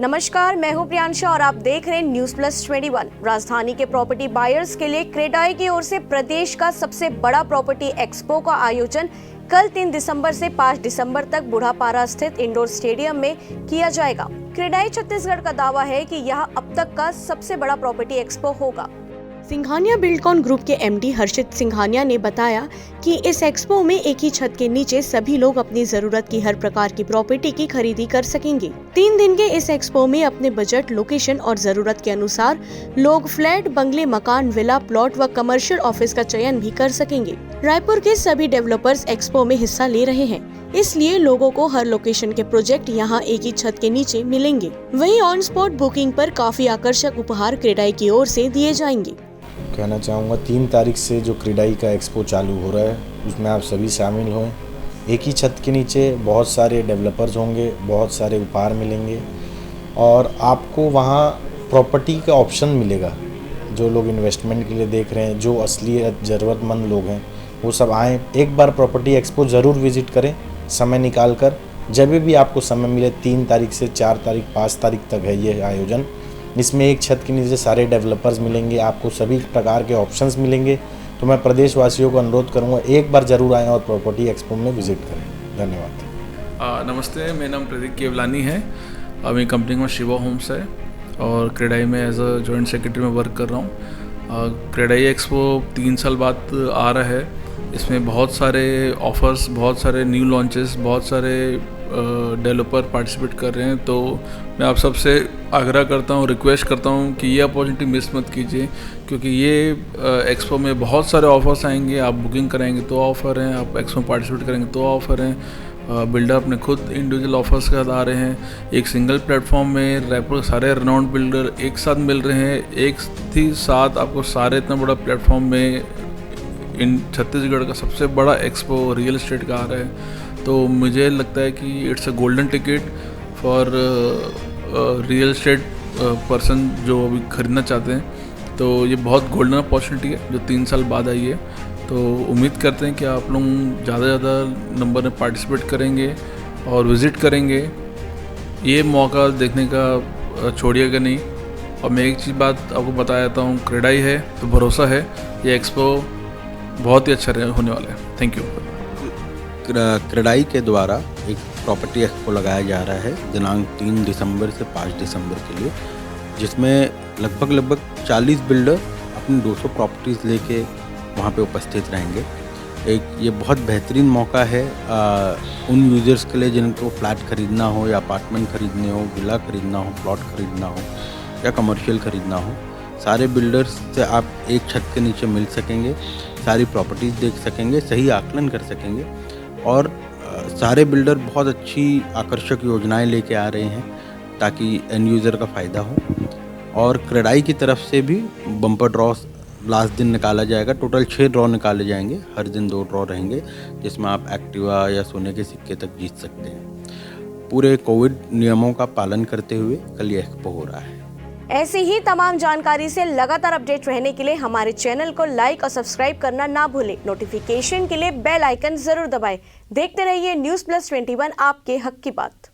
नमस्कार, मैं हूं प्रियांशा और आप देख रहे हैं न्यूज प्लस 21। राजधानी के प्रॉपर्टी बायर्स के लिए क्रेडाई की ओर से प्रदेश का सबसे बड़ा प्रॉपर्टी एक्सपो का आयोजन कल 3 दिसंबर से 5 दिसंबर तक बूढ़ापारा स्थित इंडोर स्टेडियम में किया जाएगा। क्रेडाई छत्तीसगढ़ का दावा है कि यह अब तक का सबसे बड़ा प्रॉपर्टी एक्सपो होगा। सिंघानिया बिल्डकॉन ग्रुप के एमडी हर्षित सिंघानिया ने बताया कि इस एक्सपो में एक ही छत के नीचे सभी लोग अपनी जरूरत की हर प्रकार की प्रॉपर्टी की खरीदी कर सकेंगे। 3 दिन के इस एक्सपो में अपने बजट, लोकेशन और जरूरत के अनुसार लोग फ्लैट, बंगले, मकान, विला, प्लॉट व कमर्शियल ऑफिस का चयन भी कर सकेंगे। रायपुर के सभी डेवलपर्स एक्सपो में हिस्सा ले रहे हैं, इसलिए लोगों को हर लोकेशन के प्रोजेक्ट यहां एक ही छत के नीचे मिलेंगे। वहीं ऑन स्पॉट बुकिंग पर काफी आकर्षक उपहार क्रेडाई की ओर से दिए जाएंगे। कहना चाहूँगा 3 तारीख से जो क्रेडाई का एक्सपो चालू हो रहा है उसमें आप सभी शामिल हों। एक ही छत के नीचे बहुत सारे डेवलपर्स होंगे, बहुत सारे उपहार मिलेंगे और आपको वहाँ प्रॉपर्टी का ऑप्शन मिलेगा। जो लोग इन्वेस्टमेंट के लिए देख रहे हैं, जो असली ज़रूरतमंद लोग हैं, वो सब आएँ, एक बार प्रॉपर्टी एक्सपो ज़रूर विज़िट करें समय निकाल कर। जब भी आपको समय मिले, 3 तारीख से 4 तारीख 5 तारीख तक है ये आयोजन। इसमें एक छत के नीचे सारे डेवलपर्स मिलेंगे, आपको सभी प्रकार के ऑप्शंस मिलेंगे। तो मैं प्रदेशवासियों को अनुरोध करूंगा एक बार ज़रूर आएँ और प्रॉपर्टी एक्सपो में विजिट करें। धन्यवाद। नमस्ते, मेरा नाम प्रदीप केवलानी है। मेरी कंपनी में शिवा होम्स है और क्रेडाई में एज अ जॉइंट सेक्रेटरी में वर्क कर रहा हूँ। क्रेडाई एक्सपो 3 साल बाद आ रहा है। इसमें बहुत सारे ऑफ़र्स, बहुत सारे न्यू लॉन्चेस, बहुत सारे डेवलपर पार्टिसिपेट कर रहे हैं। तो मैं आप सबसे आग्रह करता हूँ, रिक्वेस्ट करता हूँ कि ये अपॉर्चुनिटी मिस मत कीजिए, क्योंकि ये एक्सपो में बहुत सारे ऑफ़र्स आएंगे। आप बुकिंग कराएंगे तो ऑफ़र हैं, आप एक्सपो में पार्टिसिपेट करेंगे तो ऑफ़र हैं। बिल्डर अपने खुद इंडिविजुअल ऑफर्स के साथ आ रहे हैं। एक सिंगल प्लेटफॉर्म में रायपुर के सारे रेनाउंड बिल्डर एक साथ मिल रहे हैं। एक ही साथ आपको सारे इतना बड़ा प्लेटफॉर्म में इन छत्तीसगढ़ का सबसे बड़ा एक्सपो रियल एस्टेट का आ रहा है। तो मुझे लगता है कि it's a golden ticket for real estate person जो अभी ख़रीदना चाहते हैं। तो ये बहुत गोल्डन अपॉर्चुनिटी है जो 3 साल बाद आई है। तो उम्मीद करते हैं कि आप लोग ज़्यादा से ज़्यादा नंबर में पार्टिसिपेट करेंगे और विज़िट करेंगे। ये मौका देखने का छोड़िएगा नहीं। और मैं एक चीज़ बात आपको बता देता हूँ, क्रेडाई है तो भरोसा है। ये एक्सपो बहुत ही अच्छा होने वाला है। Thank you. क्रेडाई के द्वारा एक प्रॉपर्टी एक्सपो लगाया जा रहा है दिनांक 3 दिसंबर से 5 दिसंबर के लिए, जिसमें लगभग 40 बिल्डर अपनी 200 प्रॉपर्टीज़ लेके वहाँ पे उपस्थित रहेंगे। एक ये बहुत बेहतरीन मौका है उन यूज़र्स के लिए जिनको फ्लैट ख़रीदना हो या अपार्टमेंट ख़रीदने हो, विला ख़रीदना हो, प्लॉट ख़रीदना हो या कमर्शियल ख़रीदना हो। सारे बिल्डर्स से आप एक छत के नीचे मिल सकेंगे, सारी प्रॉपर्टीज़ देख सकेंगे, सही आकलन कर सकेंगे और सारे बिल्डर बहुत अच्छी आकर्षक योजनाएं लेके आ रहे हैं ताकि एंड यूज़र का फ़ायदा हो। और क्रेडाई की तरफ से भी बम्पर ड्रॉ लास्ट दिन निकाला जाएगा। टोटल 6 ड्रॉ निकाले जाएंगे, हर दिन 2 ड्रॉ रहेंगे, जिसमें आप एक्टिवा या सोने के सिक्के तक जीत सकते हैं। पूरे कोविड नियमों का पालन करते हुए कल ये एक्सपो हो रहा है। ऐसी ही तमाम जानकारी से लगातार अपडेट रहने के लिए हमारे चैनल को लाइक और सब्सक्राइब करना ना भूलें। नोटिफिकेशन के लिए बेल आइकन जरूर दबाएं। देखते रहिए न्यूज प्लस 21, आपके हक की बात।